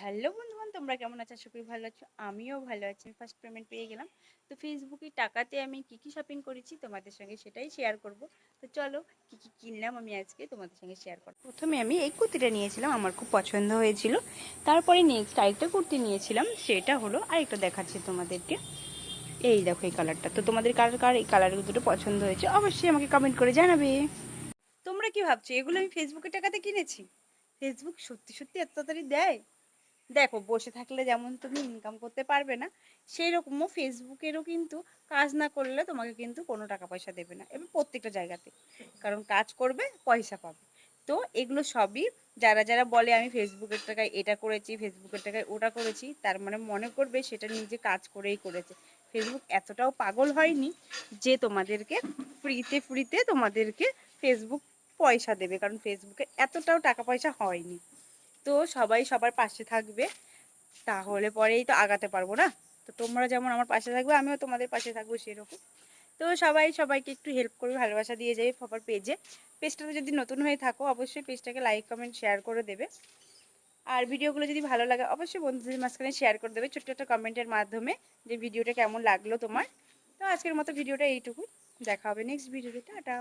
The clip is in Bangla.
হ্যালো বন্ধুগণ, তোমরা কেমন আছো? আশা করি ভালো আছো। আমিও ভালো আছি। ফার্স্ট পেমেন্ট পেয়ে গেলাম। তো ফেসবুকে টাকাতে আমি কি শপিং করেছি তোমাদের সঙ্গে সেটাই শেয়ার করব। তো চলো, কি কিনলাম আমি আজকে তোমাদের সঙ্গে শেয়ার করব। প্রথমে আমি এই কুর্তিটা নিয়েছিলাম, আমার খুব পছন্দ হয়েছিল। তারপরে নেক্সট আরেকটা কুর্তি নিয়েছিলাম, সেটা হলো আরেকটা দেখাচ্ছি তোমাদেরকে। এই দেখো এই কালারটা। তো তোমাদের কার কার এই কালার দুটো পছন্দ হয়েছে অবশ্যই আমাকে কমেন্ট করে জানাবে। তোমরা কি ভাবছো এগুলো আমি ফেসবুকের টাকাতে কিনেছি? ফেসবুক সত্যি সত্যি এত তাড়াতাড়ি দেয়? দেখো, বসে থাকলে যেমন তুমি ইনকাম করতে পারবে না, সেই রকমও ফেসবুকেরও কিন্তু কাজ না করলে তোমাকে কিন্তু কোনো টাকা পয়সা দেবে না, এবং প্রত্যেকটা জায়গাতে। কারণ কাজ করবে, পয়সা পাবে। তো এগুলো সবই, যারা যারা বলে আমি ফেসবুকের টাকায় এটা করেছি, ফেসবুকের টাকায় ওটা করেছি, তার মানে মনে করবে সেটা নিজে কাজ করেই করেছে। ফেসবুক এতটাও পাগল হয়নি যে তোমাদেরকে ফ্রিতে তোমাদেরকে ফেসবুক পয়সা দেবে, কারণ ফেসবুকে এতটাও টাকা পয়সা হয়নি। তো সবাই সবার পাশে থাকবে, তাহলে পরেই তো আগাতে পারবো না। তো তোমরা যেমন আমার পাশে থাকবে, আমিও তোমাদের পাশে থাকবো সেরকম। তো সবাই সবাইকে একটু হেল্প করবে, ভালোবাসা দিয়ে যাবে সবার পেজটাতে যদি নতুন হয়ে থাকো অবশ্যই পেজটাকে লাইক কমেন্ট শেয়ার করে দেবে। আর ভিডিওগুলো যদি ভালো লাগে অবশ্যই বন্ধুদের মাঝখানে শেয়ার করে দেবে ছোট্ট একটা কমেন্টের মাধ্যমে, যে ভিডিওটা কেমন লাগলো তোমার। তো আজকের মতো ভিডিওটা এইটুকু, দেখা হবে নেক্সট ভিডিওতে। টাটা।